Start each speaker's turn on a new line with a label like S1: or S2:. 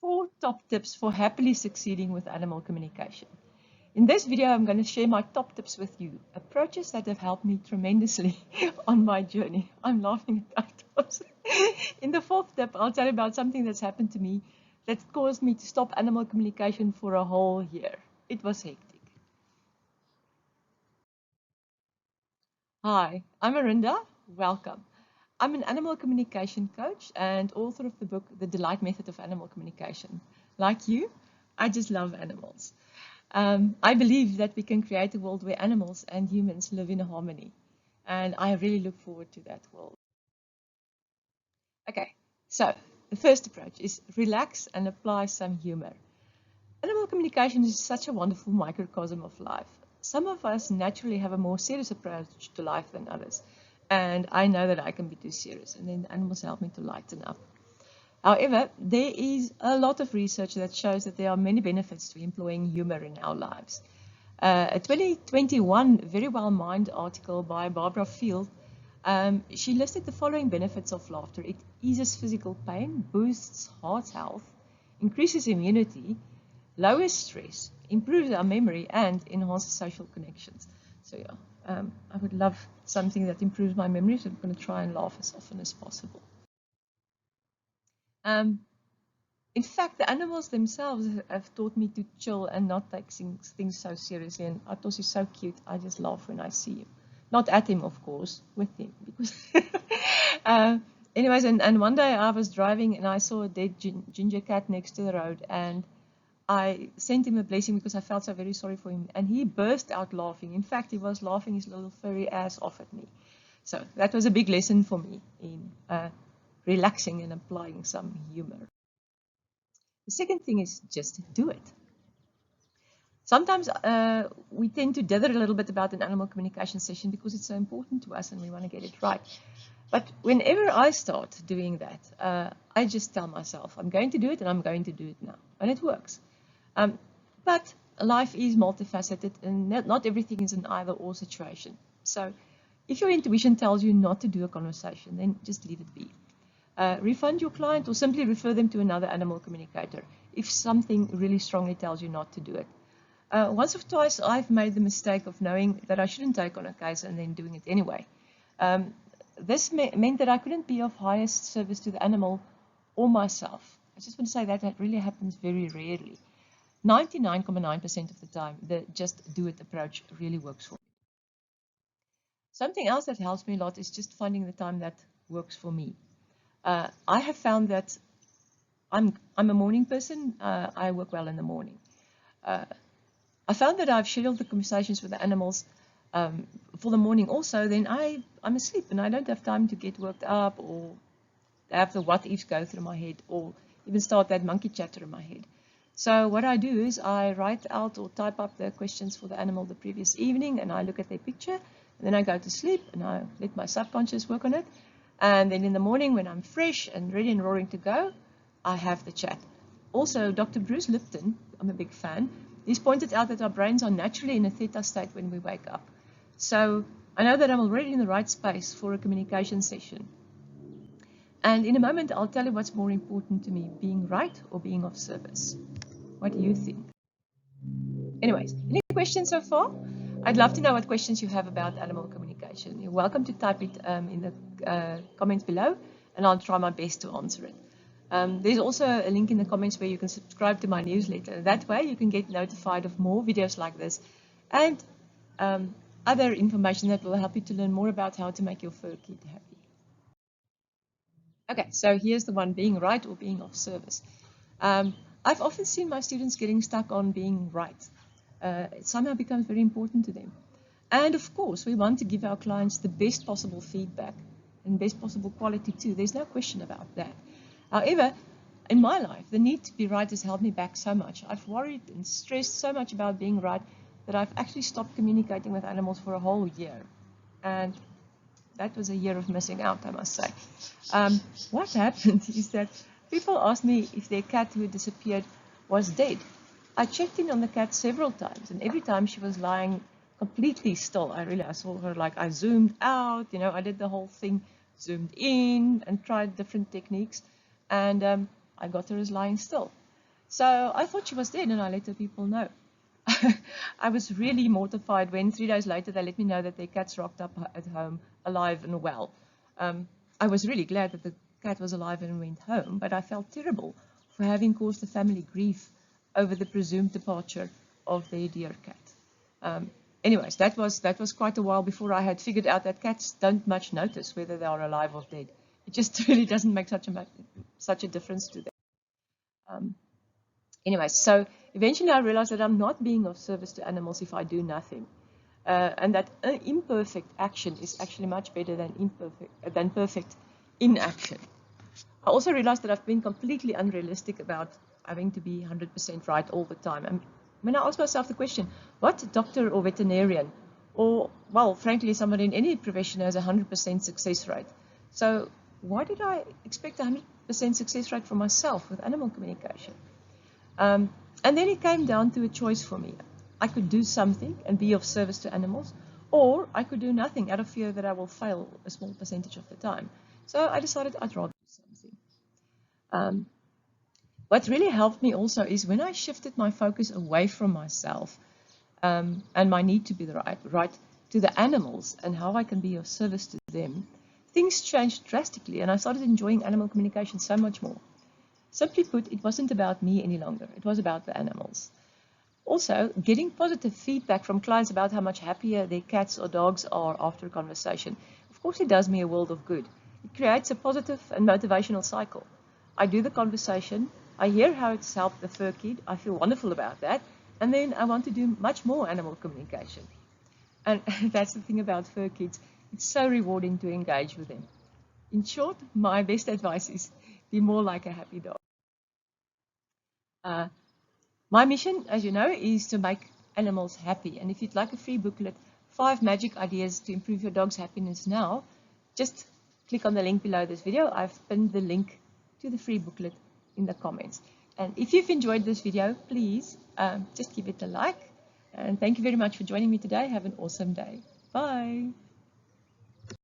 S1: 4 top tips for happily succeeding with animal communication. In this video, I'm going to share my top tips with you, approaches that have helped me tremendously on my journey. I'm laughing at that. In the 4th tip, I'll tell you about something that's happened to me that caused me to stop animal communication for a whole year. It was hectic. Hi, I'm Arinda. Welcome. I'm an animal communication coach and author of the book, The Delight Method of Animal Communication. Like you, I just love animals. I believe that we can create a world where animals and humans live in harmony. And I really look forward to that world. Okay, so the first approach is relax and apply some humor. Animal communication is such a wonderful microcosm of life. Some of us naturally have a more serious approach to life than others. And I know that I can be too serious, and then animals help me to lighten up. However, there is a lot of research that shows that there are many benefits to employing humor in our lives. A 2021 Very Well Mind article by Barbara Field, she listed the following benefits of laughter. It eases physical pain, boosts heart health, increases immunity, lowers stress, improves our memory, and enhances social connections. So yeah, I would love something that improves my memory, so I'm going to try and laugh as often as possible. In fact, the animals themselves have taught me to chill and not take things so seriously. And Atos is so cute. I just laugh when I see him. Not at him, of course, with him. Because anyways, and one day I was driving and I saw a dead ginger cat next to the road. And I sent him a blessing because I felt so very sorry for him. And he burst out laughing. In fact, he was laughing his little furry ass off at me. So that was a big lesson for me in relaxing and applying some humor. The second thing is just do it. Sometimes we tend to dither a little bit about an animal communication session because it's so important to us and we want to get it right. But whenever I start doing that, I just tell myself, I'm going to do it and I'm going to do it now. And it works. But life is multifaceted and not everything is an either-or situation. So if your intuition tells you not to do a conversation, then just leave it be. Refund your client or simply refer them to another animal communicator if something really strongly tells you not to do it. Once or twice I've made the mistake of knowing that I shouldn't take on a case and then doing it anyway. This meant that I couldn't be of highest service to the animal or myself. I just want to say that that really happens very rarely. 99.9% of the time, the just do it approach really works for me. Something else that helps me a lot is just finding the time that works for me. I have found that I'm a morning person. I work well in the morning. I found that I've scheduled the conversations with the animals for the morning also, then I'm asleep and I don't have time to get worked up or have the what-ifs go through my head or even start that monkey chatter in my head. So what I do is I write out or type up the questions for the animal the previous evening and I look at their picture and then I go to sleep and I let my subconscious work on it. And then in the morning when I'm fresh and ready and roaring to go, I have the chat. Also, Dr. Bruce Lipton, I'm a big fan, he's pointed out that our brains are naturally in a theta state when we wake up. So I know that I'm already in the right space for a communication session. And in a moment, I'll tell you what's more important to me, being right or being of service. What do you think? Anyways, any questions so far? I'd love to know what questions you have about animal communication. You're welcome to type it in the comments below, and I'll try my best to answer it. There's also a link in the comments where you can subscribe to my newsletter. That way you can get notified of more videos like this and other information that will help you to learn more about how to make your fur kid happy. Okay, so here's the one, being right or being of service. I've often seen my students getting stuck on being right. It somehow becomes very important to them. And of course, we want to give our clients the best possible feedback and best possible quality too. There's no question about that. However, in my life, the need to be right has held me back so much. I've worried and stressed so much about being right that I've actually stopped communicating with animals for a whole year. And that was a year of missing out, I must say. What happened is that people asked me if their cat who had disappeared was dead. I checked in on the cat several times, and every time she was lying completely still. I saw her, like, I zoomed out, you know, I did the whole thing, zoomed in and tried different techniques, and I got her as lying still. So I thought she was dead, and I let the people know. I was really mortified when 3 days later they let me know that their cats rocked up at home alive and well. I was really glad that the cat was alive and went home, but I felt terrible for having caused the family grief over the presumed departure of their dear cat. Anyways, that was quite a while before I had figured out that cats don't much notice whether they are alive or dead. It just really doesn't make such a difference to them. Anyway, so eventually I realized that I'm not being of service to animals if I do nothing. And that imperfect action is actually much better than perfect inaction. I also realized that I've been completely unrealistic about having to be 100% right all the time. And when I ask myself the question, what doctor or veterinarian, or, well, frankly, somebody in any profession has a 100% success rate. So why did I expect a 100% success rate for myself with animal communication? And then it came down to a choice for me. I could do something and be of service to animals, or I could do nothing out of fear that I will fail a small percentage of the time. So I decided I'd rather do something. What really helped me also is when I shifted my focus away from myself and my need to be right to the animals and how I can be of service to them, things changed drastically, and I started enjoying animal communication so much more. Simply put, it wasn't about me any longer. It was about the animals. Also, getting positive feedback from clients about how much happier their cats or dogs are after a conversation, of course it does me a world of good. It creates a positive and motivational cycle. I do the conversation, I hear how it's helped the fur kid, I feel wonderful about that, and then I want to do much more animal communication. And that's the thing about fur kids, it's so rewarding to engage with them. In short, my best advice is be more like a happy dog. My mission, as you know, is to make animals happy. And if you'd like a free booklet, 5 magic ideas to improve your dog's happiness now, just click on the link below this video. I've pinned the link to the free booklet in the comments. And if you've enjoyed this video, please just give it a like. And thank you very much for joining me today. Have an awesome day. Bye.